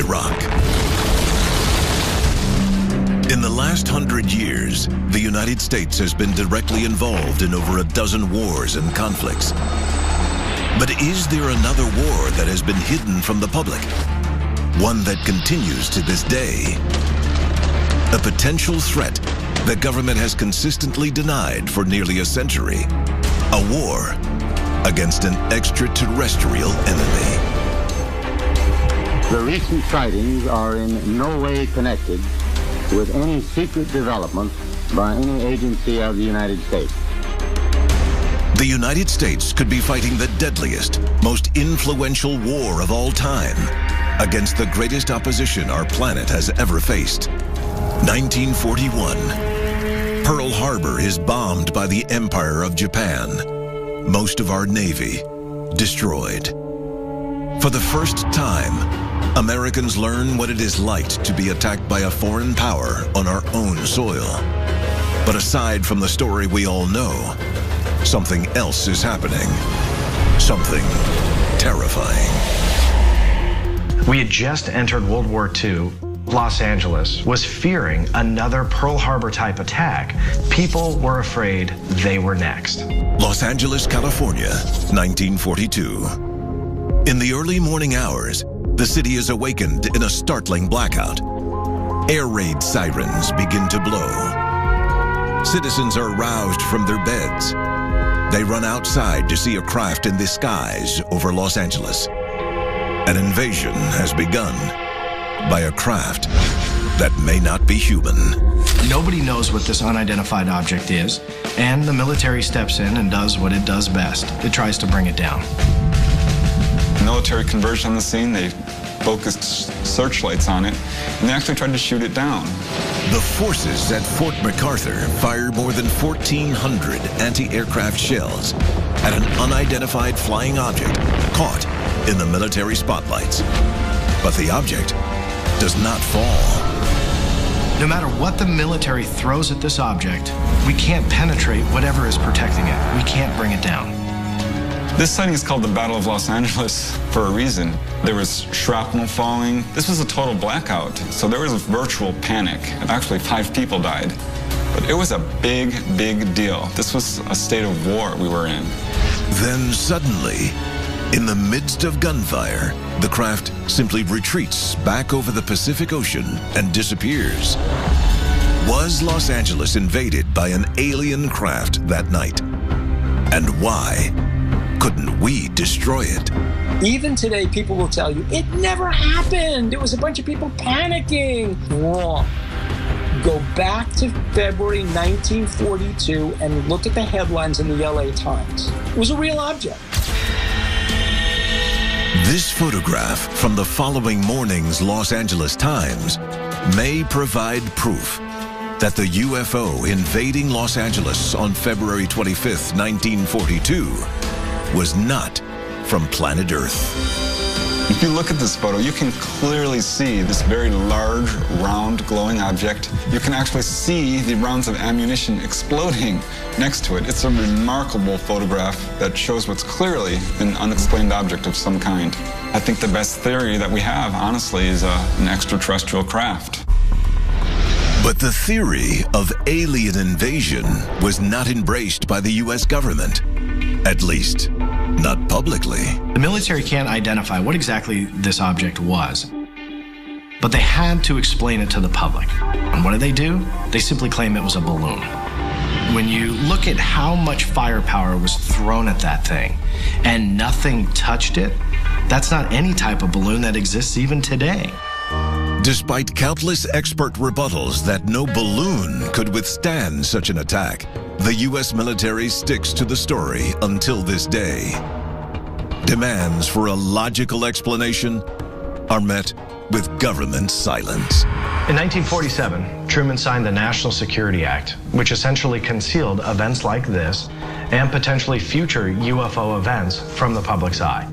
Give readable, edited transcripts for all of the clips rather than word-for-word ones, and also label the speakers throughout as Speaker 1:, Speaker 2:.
Speaker 1: Iraq. In the last 100 years, the United States has been directly involved in over a dozen wars and conflicts. But is there another war that has been hidden from the public? One that continues to this day? A potential threat the government has consistently denied for nearly a century. A war against an extraterrestrial enemy.
Speaker 2: The recent sightings are in no way connected with any secret development by any agency of the United States.
Speaker 1: The United States could be fighting the deadliest, most influential war of all time against the greatest opposition our planet has ever faced. 1941. Pearl Harbor is bombed by the Empire of Japan. Most of our Navy destroyed. For the first time, Americans learn what it is like to be attacked by a foreign power on our own soil. But aside from the story we all know, something else is happening. Something terrifying.
Speaker 3: We had just entered World War II. Los Angeles was fearing another Pearl Harbor type attack. People were afraid they were next.
Speaker 1: Los Angeles, California, 1942. In the early morning hours, the city is awakened in a startling blackout. Air raid sirens begin to blow. Citizens are roused from their beds. They run outside to see a craft in the skies over Los Angeles. An invasion has begun by a craft that may not be human.
Speaker 3: Nobody knows what this unidentified object is, and the military steps in and does what it does best. It tries to bring it down.
Speaker 4: Military converged on the scene. They focused searchlights on it, and they actually tried to shoot it down.
Speaker 1: The forces at Fort MacArthur fired more than 1,400 anti-aircraft shells at an unidentified flying object caught in the military spotlights. But the object does not fall.
Speaker 3: No matter what the military throws at this object, we can't penetrate whatever is protecting it. We can't bring it down.
Speaker 4: This sighting is called the Battle of Los Angeles for a reason. There was shrapnel falling. This was a total blackout, so there was a virtual panic. Actually, 5 people died. But it was a big, big deal. This was a state of war we were in.
Speaker 1: Then suddenly, in the midst of gunfire, the craft simply retreats back over the Pacific Ocean and disappears. Was Los Angeles invaded by an alien craft that night? And why couldn't we destroy it?
Speaker 5: Even today, people will tell you, it never happened. It was a bunch of people panicking. Wrong. Go back to February 1942 and look at the headlines in the LA Times. It was a real object.
Speaker 1: This photograph from the following morning's Los Angeles Times may provide proof that the UFO invading Los Angeles on February 25th, 1942 was not from planet Earth.
Speaker 4: If you look at this photo, you can clearly see this very large, round, glowing object. You can actually see the rounds of ammunition exploding next to it. It's a remarkable photograph that shows what's clearly an unexplained object of some kind. I think the best theory that we have, honestly, is an extraterrestrial craft.
Speaker 1: But the theory of alien invasion was not embraced by the U.S. government. At least, not publicly.
Speaker 3: The military can't identify what exactly this object was, but they had to explain it to the public. And what do? They simply claim it was a balloon. When you look at how much firepower was thrown at that thing and nothing touched it, that's not any type of balloon that exists even today.
Speaker 1: Despite countless expert rebuttals that no balloon could withstand such an attack, the U.S. military sticks to the story until this day. Demands for a logical explanation are met with government silence.
Speaker 3: In 1947, Truman signed the National Security Act, which essentially concealed events like this and potentially future UFO events from the public's eye.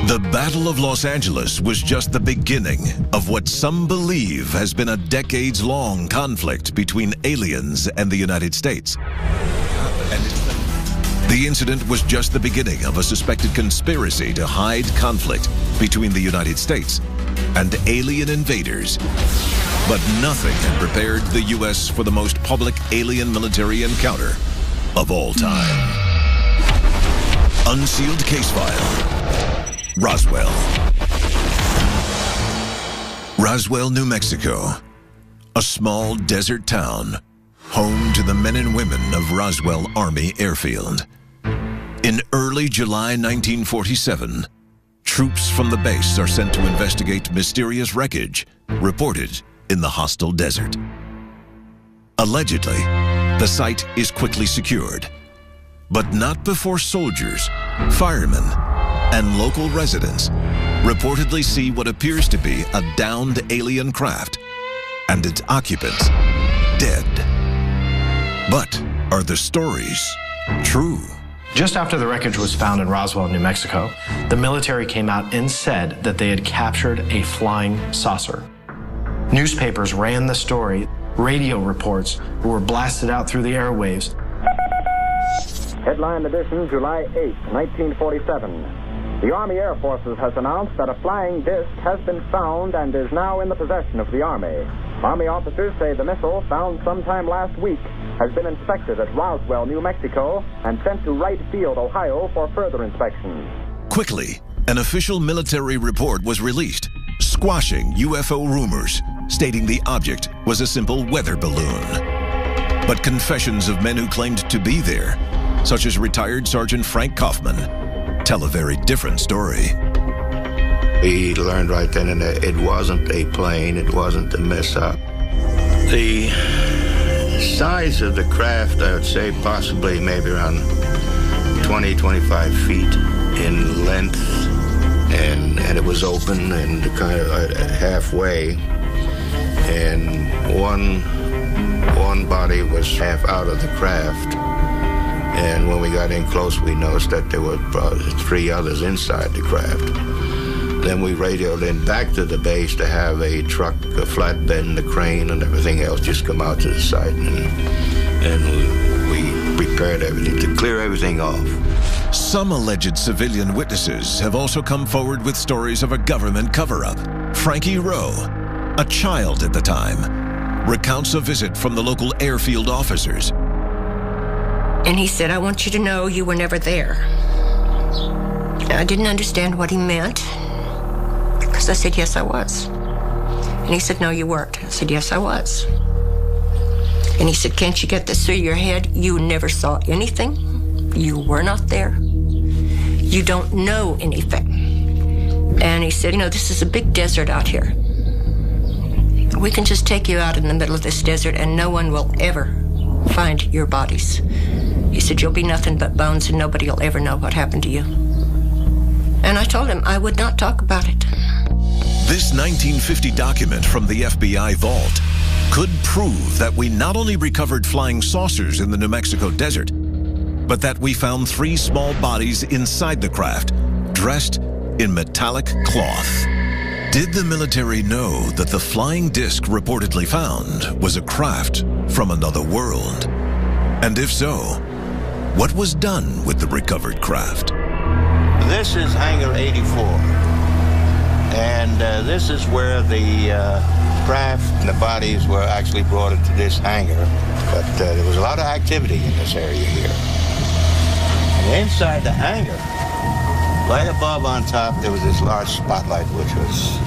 Speaker 1: The Battle of Los Angeles was just the beginning of what some believe has been a decades-long conflict between aliens and the United States. The incident was just the beginning of a suspected conspiracy to hide conflict between the United States and alien invaders. But nothing had prepared the U.S. for the most public alien military encounter of all time. Unsealed case file. Roswell. Roswell, New Mexico. A small desert town, home to the men and women of Roswell Army Airfield. In early July 1947, troops from the base are sent to investigate mysterious wreckage reported in the hostile desert. Allegedly, the site is quickly secured, but not before soldiers, firemen, and local residents reportedly see what appears to be a downed alien craft and its occupants dead. But are the stories true?
Speaker 3: Just after the wreckage was found in Roswell, New Mexico, the military came out and said that they had captured a flying saucer. Newspapers ran the story. Radio reports were blasted out through the airwaves.
Speaker 6: Headline edition, July 8, 1947. The Army Air Forces has announced that a flying disc has been found and is now in the possession of the Army. Army officers say the missile, found sometime last week, has been inspected at Roswell, New Mexico, and sent to Wright Field, Ohio, for further inspection.
Speaker 1: Quickly, an official military report was released, squashing UFO rumors, stating the object was a simple weather balloon. But confessions of men who claimed to be there, such as retired Sergeant Frank Kaufman, tell a very different story.
Speaker 7: We learned right then and there it wasn't a plane, it wasn't a mishap. The size of the craft, I would say possibly maybe around 20, 25 feet in length, and it was open and kind of halfway, and one body was half out of the craft. And when we got in close, we noticed that there were probably 3 others inside the craft. Then we radioed in back to the base to have a truck, a flatbed, and a crane and everything else just come out to the site. And we prepared everything to clear everything off.
Speaker 1: Some alleged civilian witnesses have also come forward with stories of a government cover-up. Frankie Rowe, a child at the time, recounts a visit from the local airfield officers.
Speaker 8: And he said, I want you to know you were never there. I didn't understand what he meant, because I said, yes, I was. And he said, no, you weren't. I said, yes, I was. And he said, can't you get this through your head? You never saw anything. You were not there. You don't know anything. And he said, this is a big desert out here. We can just take you out in the middle of this desert and no one will ever find your bodies. He said, you'll be nothing but bones and nobody will ever know what happened to you. And I told him I would not talk about it.
Speaker 1: This 1950 document from the FBI vault could prove that we not only recovered flying saucers in the New Mexico desert, but that we found 3 small bodies inside the craft, dressed in metallic cloth. Did the military know that the flying disc reportedly found was a craft from another world? And if so, what was done with the recovered craft?
Speaker 7: This is Hangar 84, and this is where the craft and the bodies were actually brought into this hangar. But there was a lot of activity in this area here. And inside the hangar, right above on top, there was this large spotlight which was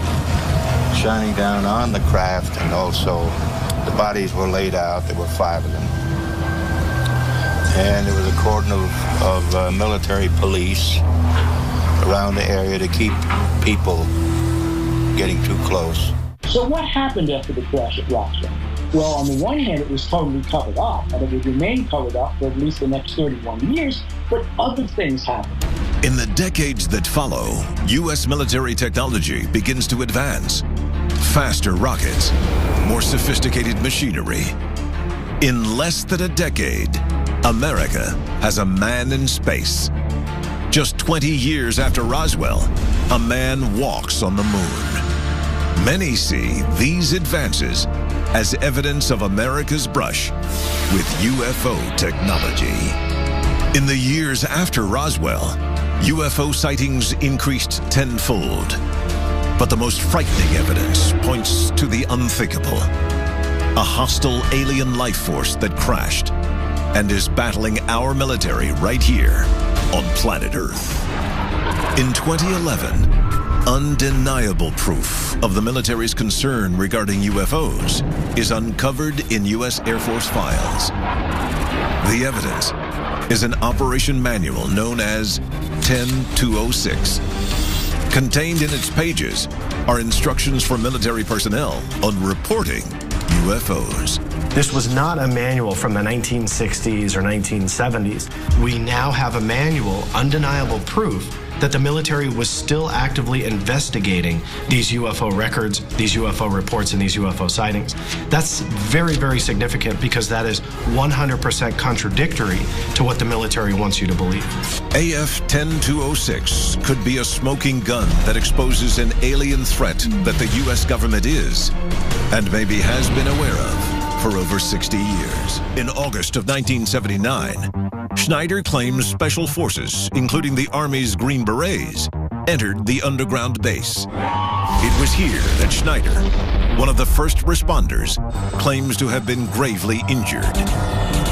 Speaker 7: shining down on the craft, and also the bodies were laid out. There were 5 of them. And there was a cordon of military police around the area to keep people getting too close.
Speaker 5: So what happened after the crash at Roswell? Well, on the one hand, it was totally covered up, and it would remain covered up for at least the next 31 years, but other things happened.
Speaker 1: In the decades that follow, U.S. military technology begins to advance. Faster rockets, more sophisticated machinery. In less than a decade, America has a man in space. Just 20 years after Roswell, a man walks on the moon. Many see these advances as evidence of America's brush with UFO technology. In the years after Roswell, UFO sightings increased tenfold. But the most frightening evidence points to the unthinkable. A hostile alien life force that crashed and is battling our military right here on planet Earth. In 2011, undeniable proof of the military's concern regarding UFOs is uncovered in U.S. Air Force files. The evidence is an operation manual known as 10206. Contained in its pages are instructions for military personnel on reporting UFOs.
Speaker 3: This was not a manual from the 1960s or 1970s. We now have a manual, undeniable proof that the military was still actively investigating these UFO records, these UFO reports, and these UFO sightings. That's very, very significant because that is 100% contradictory to what the military wants you to believe.
Speaker 1: AF 10206 could be a smoking gun that exposes an alien threat that the U.S. government is, and maybe has been aware of, for over 60 years. In August of 1979, Schneider claims special forces, including the Army's Green Berets, entered the underground base. It was here that Schneider, one of the first responders, claims to have been gravely injured.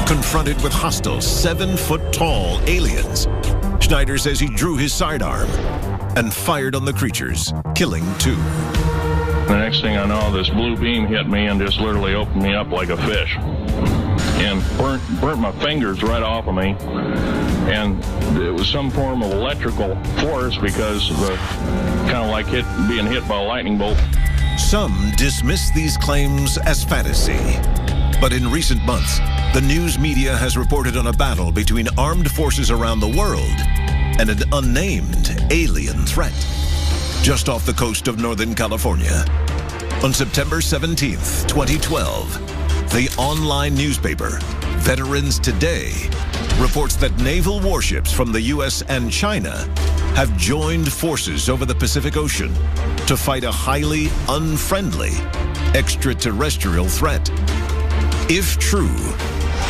Speaker 1: Confronted with hostile 7-foot-tall aliens, Schneider says he drew his sidearm and fired on the creatures, killing 2.
Speaker 9: The next thing I know, this blue beam hit me and just literally opened me up like a fish. And burnt my fingers right off of me. And it was some form of electrical force because of the kind of like being hit by a lightning bolt.
Speaker 1: Some dismiss these claims as fantasy. But in recent months, the news media has reported on a battle between armed forces around the world and an unnamed alien threat just off the coast of Northern California. On September 17th, 2012, the online newspaper Veterans Today reports that naval warships from the U.S. and China have joined forces over the Pacific Ocean to fight a highly unfriendly extraterrestrial threat. If true,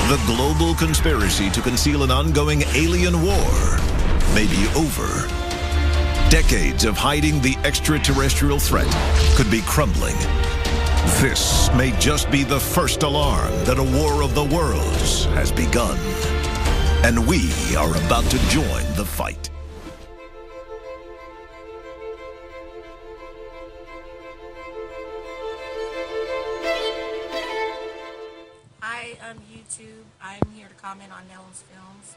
Speaker 1: the global conspiracy to conceal an ongoing alien war may be over. Decades of hiding the extraterrestrial threat could be crumbling. This may just be the first alarm that a war of the worlds has begun. And we are about to join the fight.
Speaker 10: Hi, YouTube. I'm here to comment on Nellum's Films.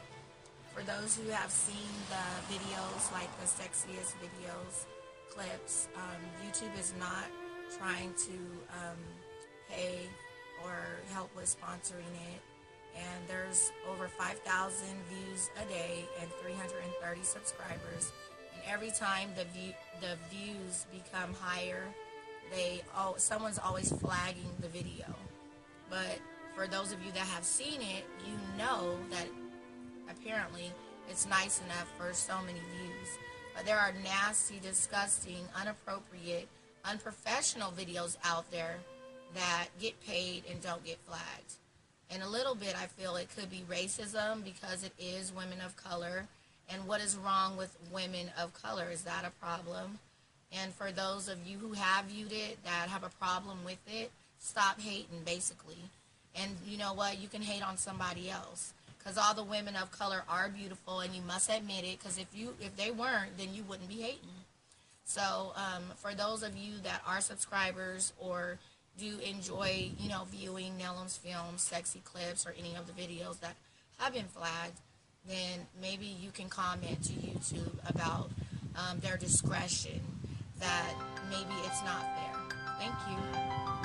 Speaker 10: For those who have seen the videos, like the sexiest videos, clips, YouTube is not trying to pay or help with sponsoring it. And there's over 5,000 views a day and 330 subscribers. And every time the views become higher, someone's always flagging the video. But for those of you that have seen it, you know that apparently it's nice enough for so many views. But there are nasty, disgusting, inappropriate, unprofessional videos out there that get paid and don't get flagged. And a little bit, I feel it could be racism because it is women of color. And what is wrong with women of color? Is that a problem? And for those of you who have viewed it that have a problem with it, stop hating, basically. And you know what? You can hate on somebody else. Because all the women of color are beautiful, and you must admit it. Because if they weren't, then you wouldn't be hating. So for those of you that are subscribers or do enjoy, viewing Nellum's Films, sexy clips, or any of the videos that have been flagged, then maybe you can comment to YouTube about their discretion, that maybe it's not fair. Thank you.